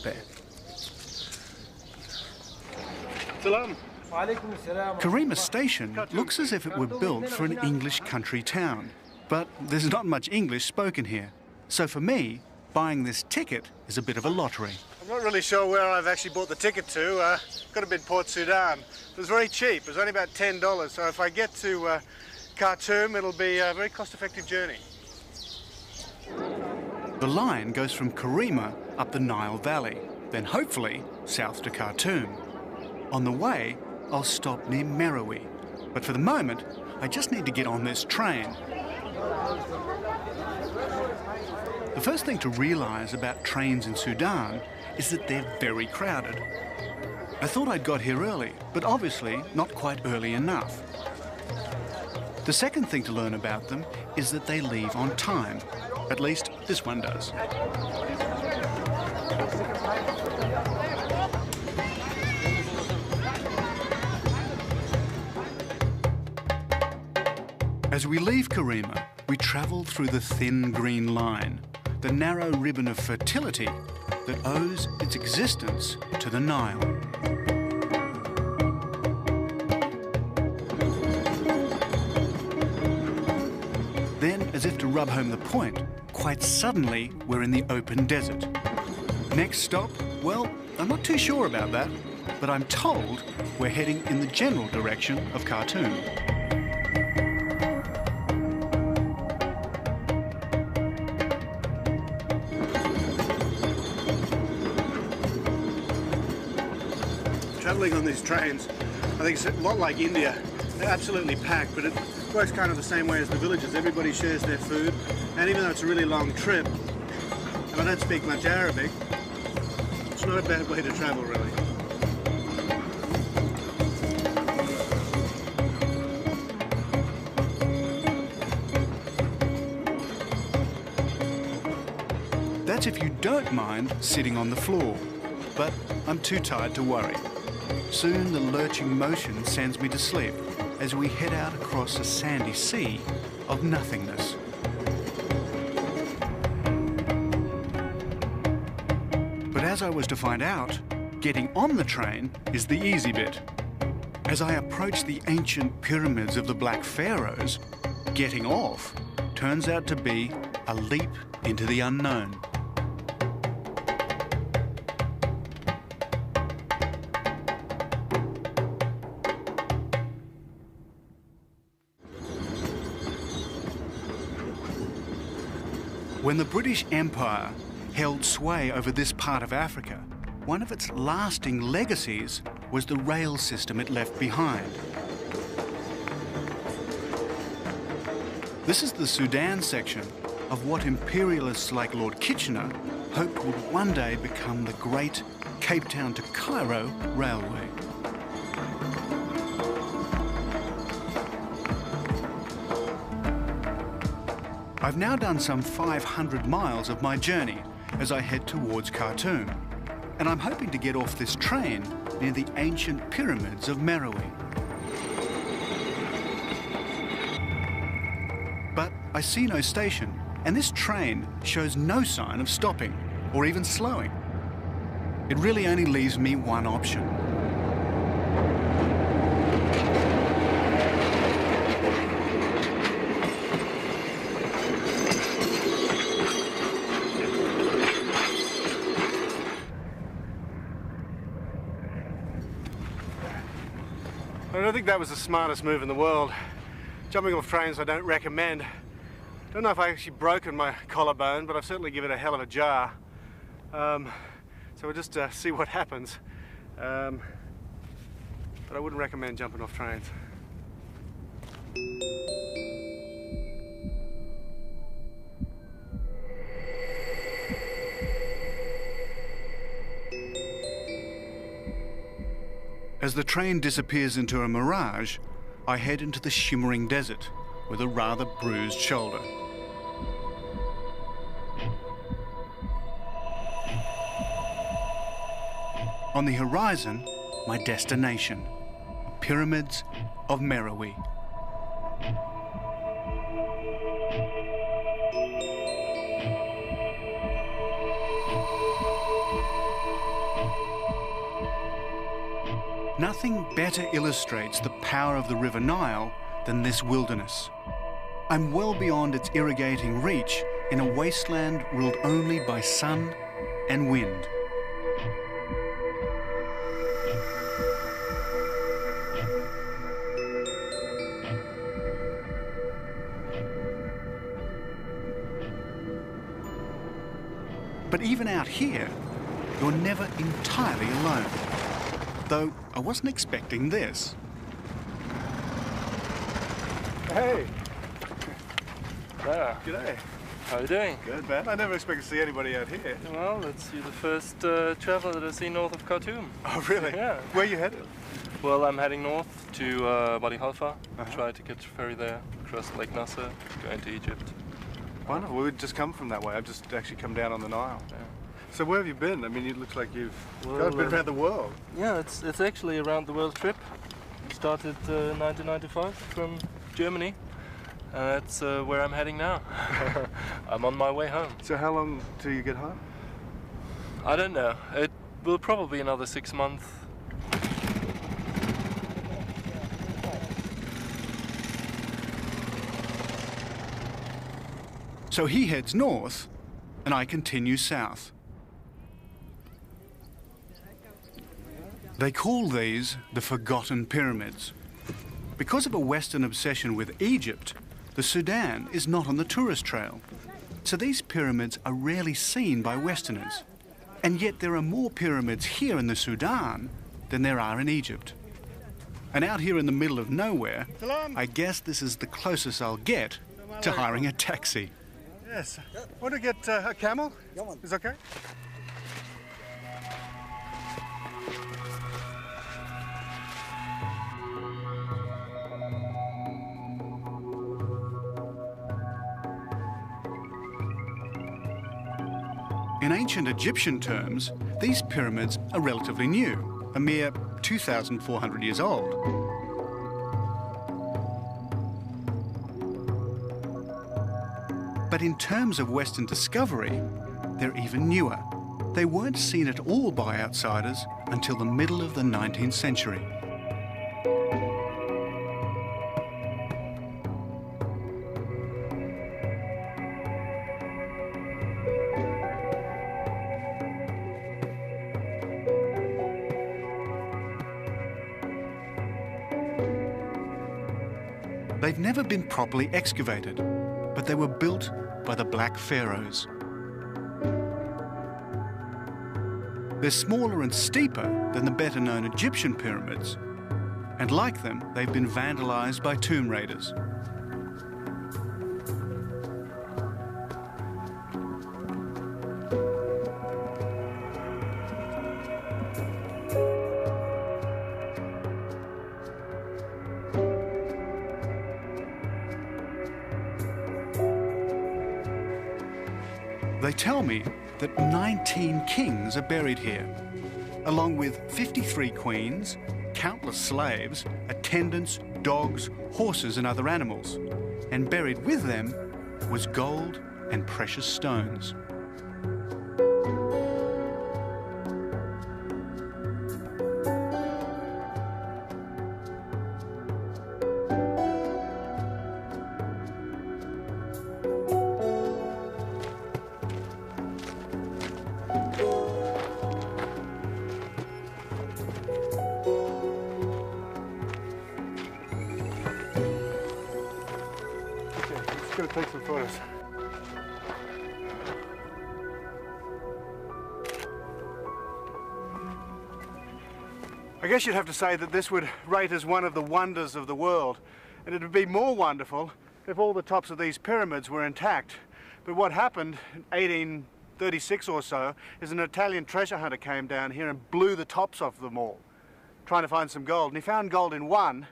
There. Salam. Karima Station looks as if it were built for an English country town, but there's not much English spoken here. So for me, buying this ticket is a bit of a lottery. I'm not really sure where I've actually bought the ticket to. Got to be Port Sudan. It was very cheap. It was only about $10. So if I get to Khartoum, it'll be a very cost-effective journey. The line goes from Karima up the Nile Valley, then hopefully south to Khartoum. On the way, I'll stop near Merowe. But for the moment, I just need to get on this train. The first thing to realise about trains in Sudan is that they're very crowded. I thought I'd got here early, but obviously not quite early enough. The second thing to learn about them is that they leave on time. At least this one does. As we leave Karima, we travel through the thin green line, the narrow ribbon of fertility that owes its existence to the Nile. Then, as if to rub home the point, quite suddenly we're in the open desert. Next stop, well, I'm not too sure about that, but I'm told we're heading in the general direction of Khartoum. Travelling on these trains, I think it's a lot like India. They're absolutely packed, but it works kind of the same way as the villages. Everybody shares their food, and even though it's a really long trip, and I don't speak much Arabic, it's not a bad way to travel, really. That's if you don't mind sitting on the floor, but I'm too tired to worry. Soon the lurching motion sends me to sleep as we head out across a sandy sea of nothingness. But as I was to find out, getting on the train is the easy bit. As I approach the ancient pyramids of the Black Pharaohs, getting off turns out to be a leap into the unknown. When the British Empire held sway over this part of Africa, one of its lasting legacies was the rail system it left behind. This is the Sudan section of what imperialists like Lord Kitchener hoped would one day become the great Cape Town to Cairo railway. I've now done some 500 miles of my journey as I head towards Khartoum, and I'm hoping to get off this train near the ancient pyramids of Merowe. But I see no station, and this train shows no sign of stopping or even slowing. It really only leaves me one option. I don't think that was the smartest move in the world. Jumping off trains I don't recommend. Don't know if I've actually broken my collarbone, but I've certainly given it a hell of a jar. So we'll just see what happens. But I wouldn't recommend jumping off trains. As the train disappears into a mirage, I head into the shimmering desert with a rather bruised shoulder. On the horizon, my destination, the pyramids of Merowe. Nothing better illustrates the power of the River Nile than this wilderness. I'm well beyond its irrigating reach in a wasteland ruled only by sun and wind. But even out here, you're never entirely alone. Though I wasn't expecting this. Hey! There. G'day. How are you doing? Good, man. I never expected to see anybody out here. Well, you're the first traveller that I've seen north of Khartoum. Oh, really? Yeah. Where are you headed? Well, I'm heading north to Wadi Halfa. Try to catch a ferry there, across Lake Nasser, go into Egypt. Wonderful. We've just come from that way. I've just actually come down on the Nile. Yeah. So where have you been? I mean, it looks like you've Well, been around the world. Yeah, it's actually a round the world trip. Started 1995 from Germany. And that's where I'm heading now. I'm on my way home. So how long till you get home? I don't know. It will probably be another 6 months. So he heads north, and I continue south. They call these the Forgotten Pyramids. Because of a Western obsession with Egypt, the Sudan is not on the tourist trail. So these pyramids are rarely seen by Westerners. And yet there are more pyramids here in the Sudan than there are in Egypt. And out here in the middle of nowhere, I guess this is the closest I'll get to hiring a taxi. Yes. Want to get a camel? Is okay? In ancient Egyptian terms, these pyramids are relatively new, a mere 2,400 years old. But in terms of Western discovery, they're even newer. They weren't seen at all by outsiders until the middle of the 19th century. They've never been properly excavated, but they were built by the Black Pharaohs. They're smaller and steeper than the better-known Egyptian pyramids, and like them, they've been vandalized by tomb raiders. They tell me that 19 kings are buried here, along with 53 queens, countless slaves, attendants, dogs, horses and other animals. And buried with them was gold and precious stones. Going to take some photos. I guess you'd have to say that this would rate as one of the wonders of the world, and it would be more wonderful if all the tops of these pyramids were intact. But what happened in 1836 or so is an Italian treasure hunter came down here and blew the tops off them all, trying to find some gold, and he found gold in one.